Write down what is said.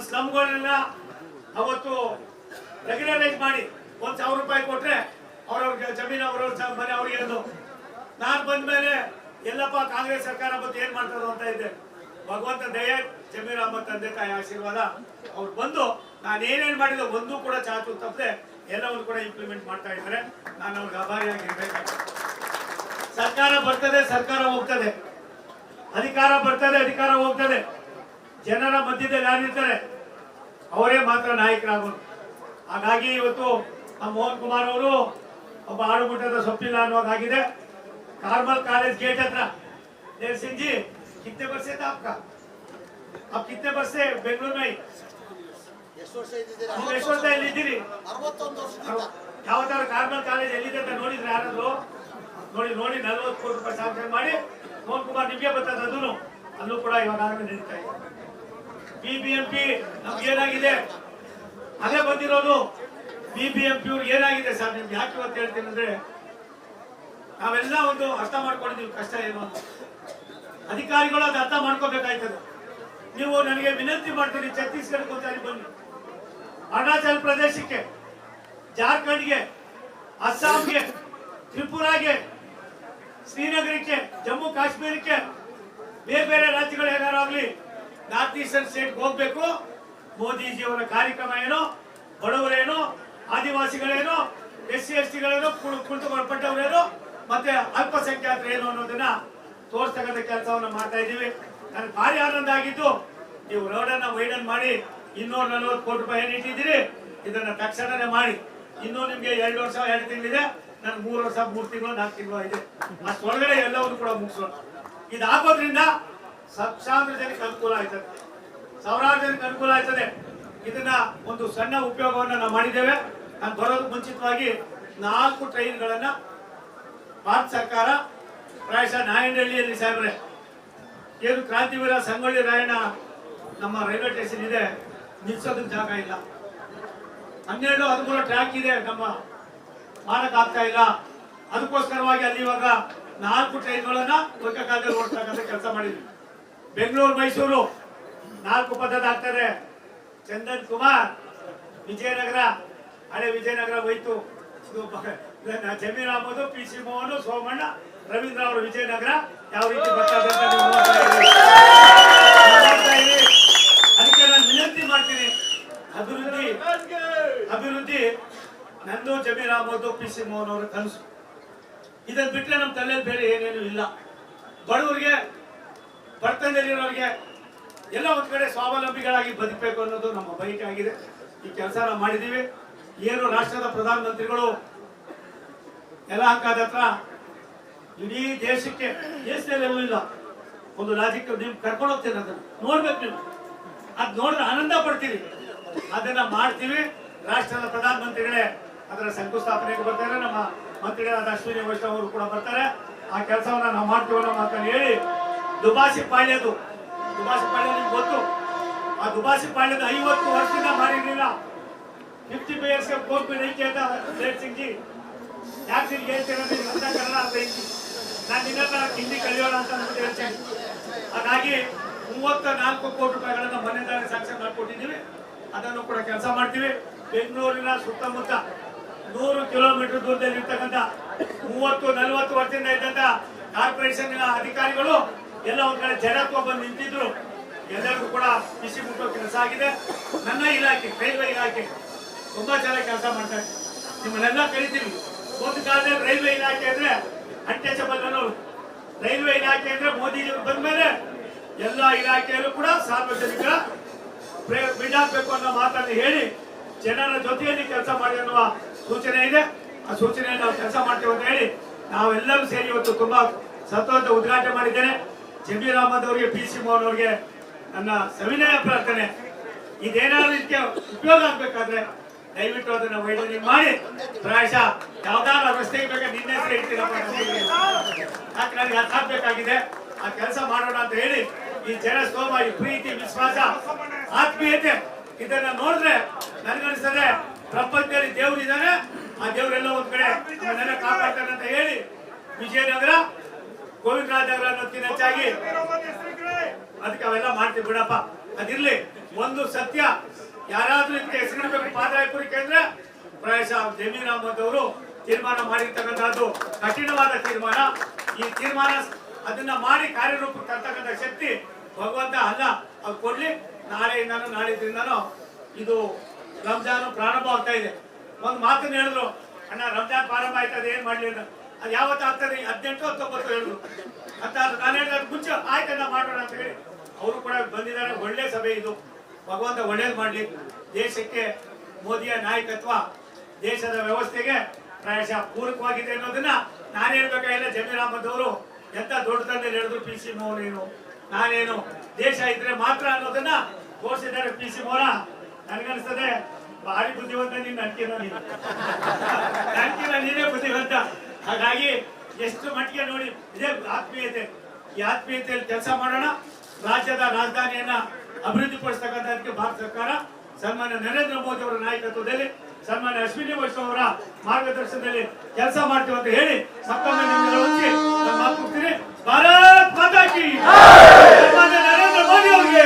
ಸ್ಲಮ್ಗಳನ್ನ ಅವತ್ತು ರೆಗ್ಯುಲರೈಸ್ ಮಾಡಿ 1,000 ರೂಪಾಯಿ ಕೊಟ್ರೆ ಅವ್ರವ್ರಿಗೆ ಜಮೀನು ಅವ್ರವ್ರ ಮನೆ ಅವ್ರಿಗೆ ಇರೋದು. ನಾನು ಬಂದ್ಮೇಲೆ ಎಲ್ಲಪ್ಪ ಕಾಂಗ್ರೆಸ್ ಸರ್ಕಾರ ಬಂದು ಏನ್ ಮಾಡ್ತಾರೋ ಅಂತ ಇದ್ದೆ. ಭಗವಂತ ದಯೆ, ಜಮೀರ್ ಅಹಮದ್ ತಂದೆ ತಾಯಿ ಆಶೀರ್ವಾದ, ಅವ್ರು ಬಂದು ನಾನು ಏನೇನ್ ಮಾಡಿದ್ರು ಒಂದೂ ಕೂಡ ಚಾಚು ತಪ್ಪದೆ ಎಲ್ಲವನ್ನು ಕೂಡ ಇಂಪ್ಲಿಮೆಂಟ್ ಮಾಡ್ತಾ ಇದ್ದಾರೆ. ನಾನು ಅವ್ರಿಗೆ ಆಭಾರಿಯಾಗಿರ್ಬೇಕಾಗ್ತದೆ. ಸರ್ಕಾರ ಬರ್ತದೆ, ಸರ್ಕಾರ ಹೋಗ್ತದೆ, ಅಧಿಕಾರ ಬರ್ತದೆ, ಅಧಿಕಾರ ಹೋಗ್ತದೆ. ಜನರ ಮಧ್ಯದಲ್ಲಿ ಯಾರಿರ್ತಾರೆ ಅವರೇ ಮಾತ್ರ ನಾಯಕರಾಗೋದು. ಹಾಗಾಗಿ ಇವತ್ತು ನಮ್ಮ ಮೋಹನ್ ಕುಮಾರ್ ಅವರು ಒಬ್ಬ ಆಡುಮುಟ್ಟದ ಸೊಪ್ಪಿಲ್ಲ ಅನ್ನೋದಾಗಿದೆ. Carmel college gate हत्र Dev Singh ji कितने वर्ष से था आपका? आप कितने वर्ष से बेंगलुरु में? ಯಾವತ್ತಾರು ಕಾರ್ಮಲ್ ಕಾಲೇಜ್ ಎಲ್ಲಿದೆ ಅಂತ ನೋಡಿದ್ರೆ ಯಾರಾದ್ರು ನೋಡಿ 40 ಕೋಟಿ ರೂಪಾಯಿ ಸಾಂಕ್ಷನ್ ಮಾಡಿ ಮೋಹನ್ ಕುಮಾರ್ ನಿಮಗೆ ಬರ್ತದೆ. ಅದನ್ನು ಅಲ್ಲೂ ಕೂಡ ಇವಾಗಲೇ ನಡೀತಾ ಇದೆ. ಬಿಬಿಎಂಪಿ ನಮ್ಗೆ ಏನಾಗಿದೆ ಅದೇ ಬಂದಿರೋದು. ಬಿಬಿಎಂಪಿ ಅವ್ರಿಗೆ ಏನಾಗಿದೆ ಸರ್ ನಿಮ್ಗೆ ಯಾಕೆ ಇವತ್ತು ಹೇಳ್ತೀನಿ ಅಂದ್ರೆ ನಾವೆಲ್ಲ ಒಂದು ಅರ್ಥ ಮಾಡ್ಕೊಂಡಿದ್ದೀವಿ ಕಷ್ಟ ಏನು ಅಂತ. ಅಧಿಕಾರಿಗಳು ಅದು ಅರ್ಥ ಮಾಡ್ಕೋಬೇಕಾಯ್ತದೆ. ನೀವು ನನಗೆ ವಿನಂತಿ ಮಾಡ್ತೀನಿ, ಛತ್ತೀಸ್ಗಢಕ್ಕೆ ಒಂದ್ಸಾರಿ ಬನ್ನಿ, ಅರುಣಾಚಲ ಪ್ರದೇಶಕ್ಕೆ, ಜಾರ್ಖಂಡ್ಗೆ, ಅಸ್ಸಾಂಗೆ, ತ್ರಿಪುರಾಗೆ, ಶ್ರೀನಗರಕ್ಕೆ, ಜಮ್ಮು ಕಾಶ್ಮೀರಕ್ಕೆ, ಬೇರೆ ಬೇರೆ ರಾಜ್ಯಗಳು ಏನಾರಾಗ್ಲಿ ನಾರ್ತ್ ಈಸ್ಟರ್ನ್ ಸ್ಟೇಟ್ ಹೋಗ್ಬೇಕು. ಮೋದಿಜಿಯವರ ಕಾರ್ಯಕ್ರಮ ಏನೋ, ಬಡವರೇನೋ, ಆದಿವಾಸಿಗಳೇನೋ, SC ST ಗಳೇನೋ, ಕುಳಿತುಕೊಳ್ಳಲ್ಪಟ್ಟವರೇನೋ, ಮತ್ತೆ ಅಲ್ಪಸಂಖ್ಯಾತರು ಏನು ಅನ್ನೋದನ್ನ ತೋರಿಸ್ತಕ್ಕಂಥ ಕೆಲಸವನ್ನ ಮಾಡ್ತಾ ಇದ್ದೀವಿ. ನನಗೆ ಭಾರಿ ಆನಂದ ಆಗಿದ್ದು, ನೀವು ರೋಡನ್ನ ವೈಡನ್ ಮಾಡಿ 240 ಕೋಟಿ ರೂಪಾಯಿ ಏನು ಇಟ್ಟಿದ್ದೀರಿ, ಇದನ್ನ ತಕ್ಷಣನೇ ಮಾಡಿ. ಇನ್ನೂ ನಿಮ್ಗೆ 2 ವರ್ಷ 2 ತಿಂಗಳಿದೆ, ನನ್ಗೆ 3 ವರ್ಷ 3 ತಿಂಗಳು 4 ತಿಂಗಳು ಇದೆ. ಅಷ್ಟೊಳಗಡೆ ಎಲ್ಲವನ್ನು ಕೂಡ ಮುಗಿಸೋಣ. ಇದಾಗೋದ್ರಿಂದ ಲಕ್ಷಾಂತರ ಜನಕ್ಕೆ ಅನುಕೂಲ ಆಯ್ತದೆ, ಸಾವಿರಾರು ಜನಕ್ಕೆ ಅನುಕೂಲ ಆಯ್ತದೆ. ಇದನ್ನ ಒಂದು ಸಣ್ಣ ಉಪಯೋಗವನ್ನ ನಾವು ಮಾಡಿದ್ದೇವೆ. ನಾನು ಬರೋದಕ್ಕೆ ಮುಂಚಿತವಾಗಿ 4 ಟ್ರೈನ್ಗಳನ್ನ ಭಾರತ ಸರ್ಕಾರ ಪ್ರಾಯಶಃ ನಾಯಂಡಹಳ್ಳಿಯಲ್ಲಿ ಸಾಹೇಬ್ರೆ ಏನು ಕ್ರಾಂತಿವೀರ ಸಂಗೊಳ್ಳಿ ರಾಯಣ್ಣ ನಮ್ಮ ರೈಲ್ವೆ ಸ್ಟೇಷನ್ ಇದೆ, ನಿಲ್ಸೋದಕ್ಕೆ ಜಾಗ ಇಲ್ಲ. 12-13 ಟ್ರ್ಯಾಕ್ ಇದೆ, ನಮ್ಮ ಮಾಡಕ್ ಆಗ್ತಾ ಇಲ್ಲ. ಅದಕ್ಕೋಸ್ಕರವಾಗಿ ಅಲ್ಲಿ ಇವಾಗ 4 ಟ್ರೈನ್ಗಳನ್ನ ಏಕಕಾಲದಲ್ಲಿ ಓಡಿಸ್ತಕ್ಕಂಥ ಕೆಲಸ ಮಾಡಿದ್ವಿ. ಬೆಂಗಳೂರು ಮೈಸೂರು 4 ಪಥದ ಆಗ್ತದೆ. ಚಂದನ್ ಕುಮಾರ್ ವಿಜಯನಗರ, ಹಳೆ ವಿಜಯನಗರ ಹೋಯ್ತು. ಜಮೀರ್ ಅಹಮದ್, PC ಮೋಹನ್, ಸೋಮಣ್ಣ, ರವೀಂದ್ರ ಅವರು ವಿಜಯನಗರ ಯಾವ ರೀತಿ ಬರ್ತದೆ ಅಂತ ನೀವು ನೋಡ್ತಾ ಇದ್ದೀರಿ. ಅದಕ್ಕೆ ನಾನು ವಿನಂತಿ ಮಾಡ್ತೀನಿ, ಅಭಿವೃದ್ಧಿ ನಂದು, ಜಮೀರ್ ಅಹಮದ್, PC ಮೋಹನ್ ಅವರ ಕನಸು. ಇದನ್ನ ಬಿಟ್ಟರೆ ನಮ್ಮ ತಲೆಯಲ್ಲಿ ಬೇರೆ ಏನೇನು ಇಲ್ಲ. ಬಡವರಿಗೆ, ಬಡತನದಲ್ಲಿರೋರಿಗೆ ಎಲ್ಲ ಒಂದ್ ಕಡೆ ಸ್ವಾವಲಂಬಿಗಳಾಗಿ ಬದುಕಬೇಕು ಅನ್ನೋದು ನಮ್ಮ ಬಯಕೆ ಆಗಿದೆ. ಈ ಕೆಲಸ ನಾವು ಮಾಡಿದ್ದೀವಿ. ಏನು ರಾಷ್ಟ್ರದ ಪ್ರಧಾನಮಂತ್ರಿಗಳು ಯಲಹಂಕದ ಹತ್ರ ಇಡೀ ದೇಶಕ್ಕೆ, ದೇಶದಲ್ಲೆಲ್ಲೂ ಇಲ್ಲ ಒಂದು ಲಾಜಿಕ್, ನೀವು ಕರ್ಕೊಂಡು ಹೋಗ್ತೀರಿ, ಅದನ್ನ ನೋಡ್ಬೇಕು. ನೀವು ಅದ್ ನೋಡಿದ್ರೆ ಆನಂದ ಪಡ್ತೀರಿ. ಅದನ್ನ ಮಾಡ್ತೀವಿ. ರಾಷ್ಟ್ರದ ಪ್ರಧಾನಮಂತ್ರಿಗಳೇ ಅದರ ಶಂಕುಸ್ಥಾಪನೆಗೆ ಬರ್ತಾರೆ. ನಮ್ಮ ಮಂತ್ರಿಗಳಾದ ಅಶ್ವಿನಿ ವೈಷ್ಣವ್ ಅವರು ಕೂಡ ಬರ್ತಾರೆ. ಆ ಕೆಲಸವನ್ನ ನಾವು ಮಾಡ್ತೀವಿ ಅನ್ನೋ ಮಾತನ್ನು ಹೇಳಿ, ದುಬಾಸಿ ಪಾಳ್ಯದು ನಿಮ್ಗೆ ಗೊತ್ತು. ಆ ದುಬಾಸಿ ಪಾಳ್ಯದ 50 ವರ್ಷದಿಂದ ಮಾಡಿರ್ಲಿಲ್ಲ. 50 years ಕೋರ್ಟ್ ಐತಿ ಅಂತ ದೇವ್ ಸಿಂಗ್ ಜಿ ಯಾಕೆ ಹೇಳ್ತೇನೆ ಅಂತ ಕನ್ನಡ ಅರ್ಥ ಐತಿ. ನಾನು ನಿನ್ನ ಹಿಂದಿ ಕಲಿಯೋಣ ಅಂತ ಹೇಳ್ತೇನೆ. ಹಾಗಾಗಿ 34 ಕೋಟಿ ರೂಪಾಯಿಗಳನ್ನ ಮನೆದಾರ ಸಾಕ್ಷಿ ಮಾಡ್ಕೊಟ್ಟಿದ್ದೀವಿ. ಅದನ್ನು ಕೂಡ ಕೆಲಸ ಮಾಡ್ತೀವಿ. ಬೆಂಗಳೂರಿನ ಸುತ್ತಮುತ್ತ 100 ಕಿಲೋಮೀಟರ್ ದೂರದಲ್ಲಿ ಇರ್ತಕ್ಕಂಥ 30-40 ವರ್ಷದಿಂದ ಇದ್ದಂತ ಕಾರ್ಪೊರೇಷನ್ ಅಧಿಕಾರಿಗಳು ಎಲ್ಲ ಒಂದ್ ಕಡೆ ಜಡತ್ವ ಬಂದು ನಿಂತಿದ್ರು. ಎಲ್ಲರಿಗೂ ಕೂಡ ಬಿಸಿ ಮುಟ್ಟೋ ಕೆಲಸ ಆಗಿದೆ. ನನ್ನ ಇಲಾಖೆ, ರೈಲ್ವೆ ಇಲಾಖೆ ತುಂಬಾ ಚೆನ್ನಾಗಿ ಕೆಲಸ ಮಾಡ್ತಾರೆ. ನಿಮ್ಮನ್ನೆಲ್ಲ ಕರಿತೀವಿ. ಒಂದು ಕಾಲದಲ್ಲಿ ರೈಲ್ವೆ ಇಲಾಖೆ ಅಂದ್ರೆ ಅನ್ಟಚಬಲ್ ಅನ್ನೋರು. ರೈಲ್ವೆ ಇಲಾಖೆ ಅಂದ್ರೆ ಮೋದಿಜಿ ಬಂದ್ಮೇಲೆ ಎಲ್ಲ ಇಲಾಖೆಯಲ್ಲೂ ಕೂಡ ಸಾರ್ವಜನಿಕರ ಬಿಡಾಕ್ಬೇಕು ಅನ್ನೋ ಮಾತನ್ನು ಹೇಳಿ ಜನರ ಜೊತೆಯಲ್ಲಿ ಕೆಲಸ ಮಾಡಿ ಅನ್ನುವ ಸೂಚನೆ ಇದೆ. ಆ ಸೂಚನೆಯನ್ನು ನಾವು ಕೆಲಸ ಮಾಡ್ತೇವೆ ಅಂತ ಹೇಳಿ ನಾವೆಲ್ಲರೂ ಸೇರಿ ಇವತ್ತು ತುಂಬಾ ಸಂತೋಷ ಉದ್ಘಾಟನೆ ಮಾಡಿದ್ದೇನೆ. ಜಮೀರ್ ಅಹಮದ್ ಅವರಿಗೆ, PC ಮೋಹನ್ ಅವರಿಗೆ ನನ್ನ ಸವಿನಯ ಪ್ರಾರ್ಥನೆ, ಇದೇನಾದ್ರೂ ಇದಕ್ಕೆ ಉಪಯೋಗ ಆಗ್ಬೇಕಾದ್ರೆ ದಯವಿಟ್ಟು ಅದನ್ನ ವೈಡನಿಂಗ್ ಮಾಡಿ, ಪ್ರಾಯಶಃ ಯಾವ್ದಾದ್ರು ರಸ್ತೆಗೆ ಬೇಕಾದ್ರೆ ನಿನ್ನೆ ಹೆಸರು ಹೇಳ್ತೀರಪ್ಪ, ಯಾಕೆ ನನಗೆ ಅರ್ಥ ಆಗ್ಬೇಕಾಗಿದೆ. ಆ ಕೆಲಸ ಮಾಡೋಣ ಅಂತ ಹೇಳಿ ಈ ಜನಸ್ತೋಮ, ಈ ಪ್ರೀತಿ, ವಿಶ್ವಾಸ, ಆತ್ಮೀಯತೆ ಇದನ್ನ ನೋಡಿದ್ರೆ ನನಗನ್ನಿಸ್ತದೆ ಪ್ರಪಂಚದಲ್ಲಿ ದೇವರಿದ್ದಾನೆ. ಆ ದೇವರೆಲ್ಲ ಒಂದ್ ಕಡೆ ನಮ್ಮನ್ನೆಲ್ಲ ಕಾಪಾಡ್ತಾನೆ ಅಂತ ಹೇಳಿ ವಿಜಯನಗರ, ಗೋವಿಂದರಾಜನಗರ ಅನ್ನೋದಕ್ಕಿಂತ ಹೆಚ್ಚಾಗಿ ಅದಕ್ಕೆ ಅವೆಲ್ಲ ಮಾಡ್ತೀವಿ ಬಿಡಪ್ಪ, ಅದಿರ್ಲಿ. ಒಂದು ಸತ್ಯ, ಯಾರಾದ್ರೂ ಇದಕ್ಕೆ ಹೆಸರಿಡಬೇಕು ಪಾದಯಾತ್ರಿಕೆ ಅಂದ್ರೆ ಪ್ರಾಯಶಃ ಜಮೀರ್ ಅಹಮದ್ ಅವರು ತೀರ್ಮಾನ ಮಾಡಿರ್ತಕ್ಕಂಥದ್ದು ಕಠಿಣವಾದ ತೀರ್ಮಾನ. ಈ ತೀರ್ಮಾನ ಅದನ್ನ ಮಾಡಿ ಕಾರ್ಯರೂಪಕ್ಕೆ ತರ್ತಕ್ಕಂಥ ಶಕ್ತಿ ಭಗವಂತ ಅಲ್ಲ, ಅದು ಕೊಡ್ಲಿ. ನಾಳೆಯಿಂದಾನು ನಾಳಿದ್ರಿಂದಾನು ಇದು ರಂಜಾನ್ ಪ್ರಾರಂಭ ಆಗ್ತಾ ಇದೆ. ಒಂದು ಮಾತನ್ನ ಹೇಳಿದ್ರು, ಅಣ್ಣ ರಂಜಾನ್ ಪ್ರಾರಂಭ ಆಯ್ತದೆ ಏನ್ ಮಾಡ್ಲಿ ಅಂತ. ಅದು ಯಾವತ್ತು ಆಗ್ತದೆ? 18, 19 ಹೇಳಿದ್ರು ಅಂತ. ನಾನು ಹೇಳಿದ ಮುಂಚೆ ಆಯ್ತಣ್ಣ ಮಾಡೋಣ ಅಂತ ಹೇಳಿ ಅವರು ಕೂಡ ಬಂದಿದ್ದಾರೆ. ಒಳ್ಳೆ ಸಭೆ ಇದು, ಭಗವಂತ ಒಳ್ಳೇದು ಮಾಡ್ಲಿ. ದೇಶಕ್ಕೆ ಮೋದಿಯ ನಾಯಕತ್ವ ದೇಶದ ವ್ಯವಸ್ಥೆಗೆ ಪ್ರಾಯಶಃ ಪೂರಕವಾಗಿದೆ ಅನ್ನೋದನ್ನ ನಾನು ಹೇಳ್ಬೇಕಾಗಿಲ್ಲ. ಜಮೀರ್ ಅಹಮದ್ ಅವರು ಎಂತ ದೊಡ್ಡ ತಂದೆ ಹೇಳಿದ್ರು, PC ಮೋಹನೇನು ನಾನೇನು ದೇಶ ಇದ್ರೆ ಮಾತ್ರ ಅನ್ನೋದನ್ನ ತೋರಿಸಿದ್ದಾರೆ PC ಮೋಹನ. ನನಗನ್ಸ್ತದೆ ಭಾರಿ ಬುದ್ಧಿವಂತ ನೀನು, ಅಂಕಿನ ನೀನೇ ಬುದ್ಧಿವಂತ. ಹಾಗಾಗಿ ಎಷ್ಟು ಮಟ್ಟಿಗೆ ನೋಡಿ ಇದೇ ಆತ್ಮೀಯತೆ, ಈ ಆತ್ಮೀಯತೆಯಲ್ಲಿ ಕೆಲಸ ಮಾಡೋಣ. ರಾಜ್ಯದ ರಾಜಧಾನಿಯನ್ನ ಅಭಿವೃದ್ಧಿ ಪಡಿಸ್ತಕ್ಕಂಥದಕ್ಕೆ ಭಾರತ ಸರ್ಕಾರ ಸನ್ಮಾನ್ಯ ನರೇಂದ್ರ ಮೋದಿ ಅವರ ನಾಯಕತ್ವದಲ್ಲಿ, ಸನ್ಮಾನ್ಯ ಅಶ್ವಿನಿ ವೈಷ್ಣವ್ ಅವರ ಮಾರ್ಗದರ್ಶನದಲ್ಲಿ ಕೆಲಸ ಮಾಡ್ತೀವಿ ಅಂತ ಹೇಳಿ ಮತ್ತೊಮ್ಮೆ ನಿಮ್ಮೆಲ್ಲ ಹೊಂದಿ ನಾನು ಮಾತು ಮುಗ್ತೀನಿ. ಭಾರತ್ ಮಾತಾ ಕಿ ಸನ್ಮಾನ್ಯ ನರೇಂದ್ರ ಮೋದಿ ಅವರಿಗೆ.